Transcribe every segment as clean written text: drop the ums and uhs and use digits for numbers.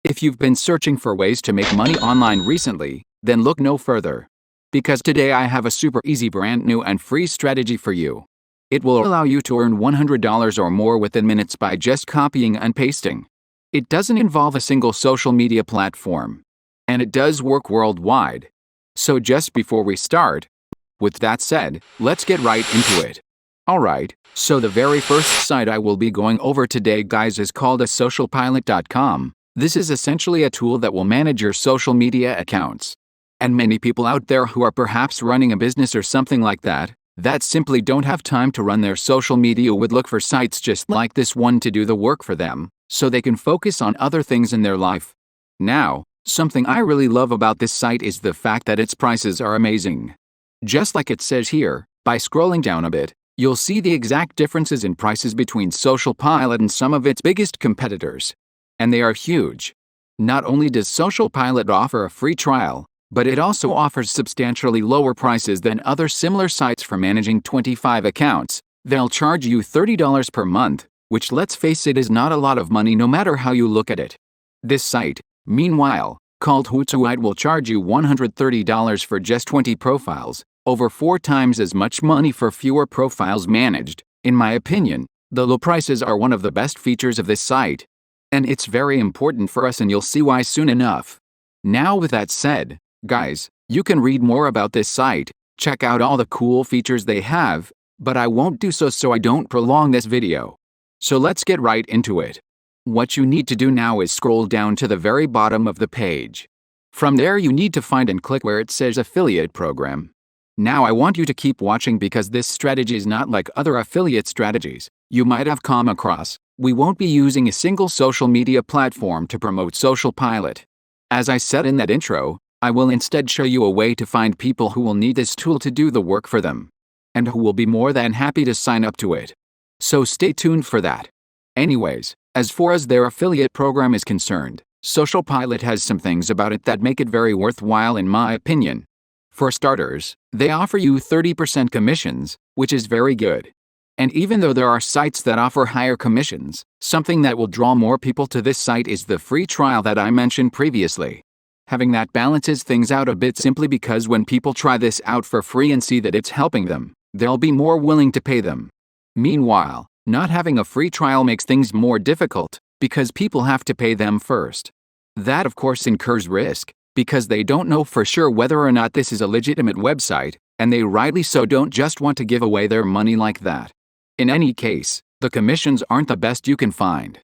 If you've been searching for ways to make money online recently, then look no further. Because today I have a super easy brand new and free strategy for you. It will allow you to earn $100 or more within minutes by just copying and pasting. It doesn't involve a single social media platform. And it does work worldwide. So just before we start, with that said, let's get right into it. Alright, so the very first site I will be going over today, guys, is called asocialpilot.com. This is essentially a tool that will manage your social media accounts. And many people out there who are perhaps running a business or something like that simply don't have time to run their social media would look for sites just like this one to do the work for them, so they can focus on other things in their life. Now, something I really love about this site is the fact that its prices are amazing. Just like it says here, by scrolling down a bit, you'll see the exact differences in prices between Social Pilot and some of its biggest competitors. And they are huge. Not only does Social Pilot offer a free trial, but it also offers substantially lower prices than other similar sites for managing 25 accounts. They'll charge you $30 per month, which, let's face it, is not a lot of money no matter how you look at it. This site, meanwhile, called Hootsuite, will charge you $130 for just 20 profiles, over 4 times as much money for fewer profiles managed. In my opinion, the low prices are one of the best features of this site. And it's very important for us, and you'll see why soon enough. Now, with that said, guys, you can read more about this site, check out all the cool features they have, but I won't do so I don't prolong this video. So let's get right into it. What you need to do now is scroll down to the very bottom of the page. From there, you need to find and click where it says Affiliate Program. Now I want you to keep watching because this strategy is not like other affiliate strategies you might have come across. We won't be using a single social media platform to promote Social Pilot. As I said in that intro, I will instead show you a way to find people who will need this tool to do the work for them, and who will be more than happy to sign up to it. So stay tuned for that. Anyways, as far as their affiliate program is concerned, Social Pilot has some things about it that make it very worthwhile in my opinion. For starters, they offer you 30% commissions, which is very good. And even though there are sites that offer higher commissions, something that will draw more people to this site is the free trial that I mentioned previously. Having that balances things out a bit, simply because when people try this out for free and see that it's helping them, they'll be more willing to pay them. Meanwhile, not having a free trial makes things more difficult, because people have to pay them first. That of course incurs risk, because they don't know for sure whether or not this is a legitimate website, and they rightly so don't just want to give away their money like that. In any case, the commissions aren't the best you can find.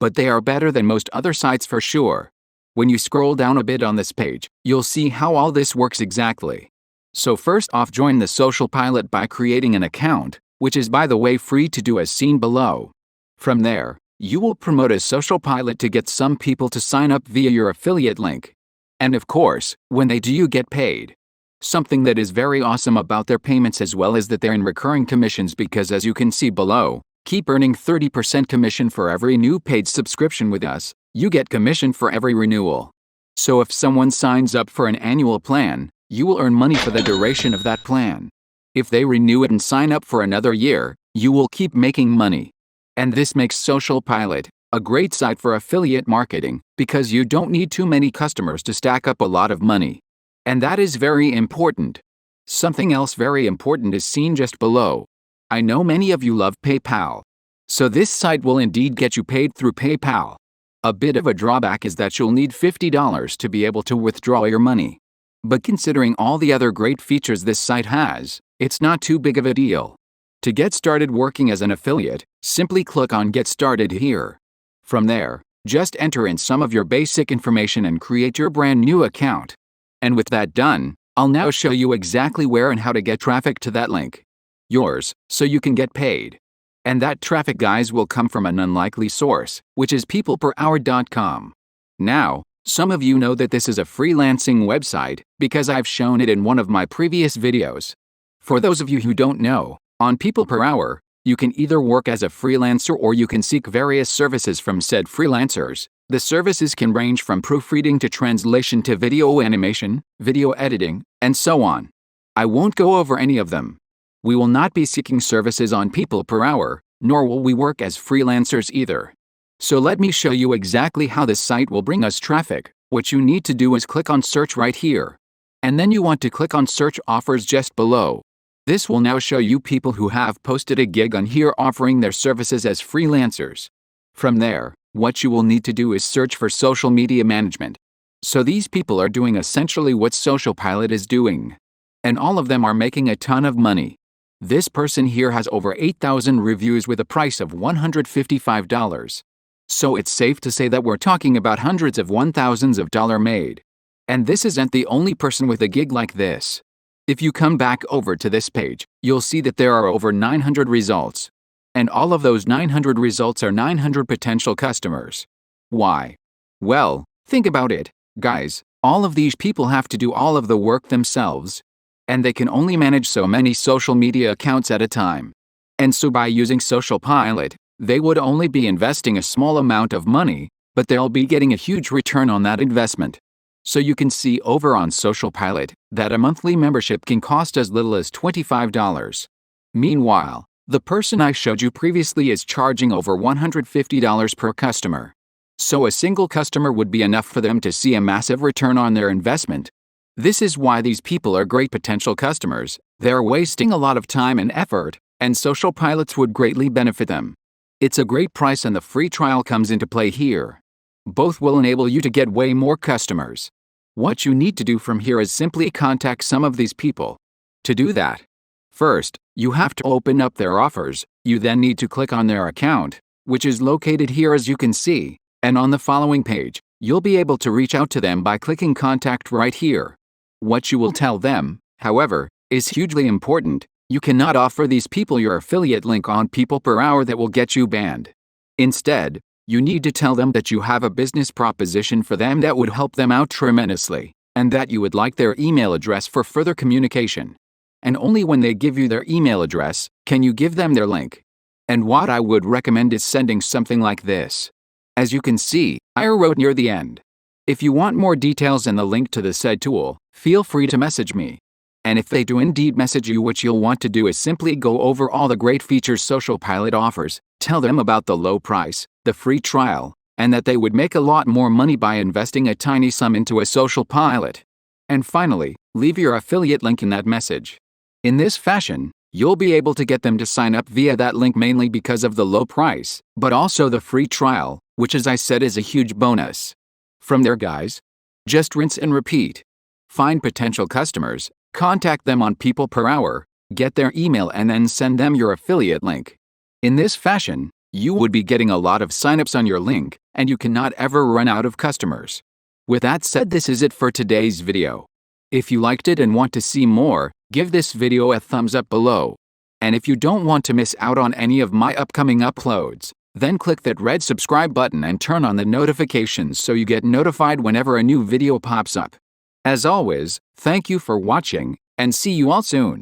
But they are better than most other sites for sure. When you scroll down a bit on this page, you'll see how all this works exactly. So first off, join the Social Pilot by creating an account, which is by the way free to do as seen below. From there, you will promote a Social Pilot to get some people to sign up via your affiliate link. And of course, when they do, you get paid. Something that is very awesome about their payments as well is that they're in recurring commissions, because as you can see below, keep earning 30% commission for every new paid subscription with us. You get commission for every renewal. So if someone signs up for an annual plan, you will earn money for the duration of that plan. If they renew it and sign up for another year, you will keep making money. And this makes Social Pilot a great site for affiliate marketing, because you don't need too many customers to stack up a lot of money. And that is very important. Something else very important is seen just below. I know many of you love PayPal. So this site will indeed get you paid through PayPal. A bit of a drawback is that you'll need $50 to be able to withdraw your money. But considering all the other great features this site has, it's not too big of a deal. To get started working as an affiliate, simply click on Get Started here. From there, just enter in some of your basic information and create your brand new account. And with that done, I'll now show you exactly where and how to get traffic to that link. Yours, so you can get paid. And that traffic, guys, will come from an unlikely source, which is peopleperhour.com. Now, some of you know that this is a freelancing website, because I've shown it in one of my previous videos. For those of you who don't know, on People Per Hour, you can either work as a freelancer or you can seek various services from said freelancers. The services can range from proofreading to translation to video animation, video editing, and so on. I won't go over any of them. We will not be seeking services on People Per Hour, nor will we work as freelancers either. So let me show you exactly how this site will bring us traffic. What you need to do is click on search right here. And then you want to click on search offers just below. This will now show you people who have posted a gig on here offering their services as freelancers. From there, what you will need to do is search for social media management. So these people are doing essentially what Social Pilot is doing. And all of them are making a ton of money. This person here has over 8,000 reviews with a price of $155. So it's safe to say that we're talking about hundreds of thousands of dollars made. And this isn't the only person with a gig like this. If you come back over to this page, you'll see that there are over 900 results. And all of those 900 results are 900 potential customers. Why? Well, think about it, guys. All of these people have to do all of the work themselves. And they can only manage so many social media accounts at a time. And so by using Social Pilot, they would only be investing a small amount of money, but they'll be getting a huge return on that investment. So you can see over on Social Pilot that a monthly membership can cost as little as $25. Meanwhile, the person I showed you previously is charging over $150 per customer. So a single customer would be enough for them to see a massive return on their investment. This is why these people are great potential customers. They're wasting a lot of time and effort, and Social Pilots would greatly benefit them. It's a great price and the free trial comes into play here. Both will enable you to get way more customers. What you need to do from here is simply contact some of these people. To do that, first, you have to open up their offers. You then need to click on their account, which is located here as you can see, and on the following page, you'll be able to reach out to them by clicking contact right here. What you will tell them, however, is hugely important. You cannot offer these people your affiliate link on people per hour that will get you banned. Instead, you need to tell them that you have a business proposition for them that would help them out tremendously, and that you would like their email address for further communication. And only when they give you their email address, can you give them their link. And what I would recommend is sending something like this. As you can see, I wrote near the end. If you want more details and the link to the said tool, feel free to message me. And if they do indeed message you, what you'll want to do is simply go over all the great features Social Pilot offers, tell them about the low price, the free trial, and that they would make a lot more money by investing a tiny sum into a Social Pilot. And finally, leave your affiliate link in that message. In this fashion, you'll be able to get them to sign up via that link mainly because of the low price, but also the free trial, which as I said is a huge bonus. From there guys, just rinse and repeat. Find potential customers, contact them on people per hour, get their email and then send them your affiliate link. In this fashion, you would be getting a lot of signups on your link, and you cannot ever run out of customers. With that said, this is it for today's video. If you liked it and want to see more, give this video a thumbs up below. And if you don't want to miss out on any of my upcoming uploads, then click that red subscribe button and turn on the notifications so you get notified whenever a new video pops up. As always, thank you for watching, and see you all soon.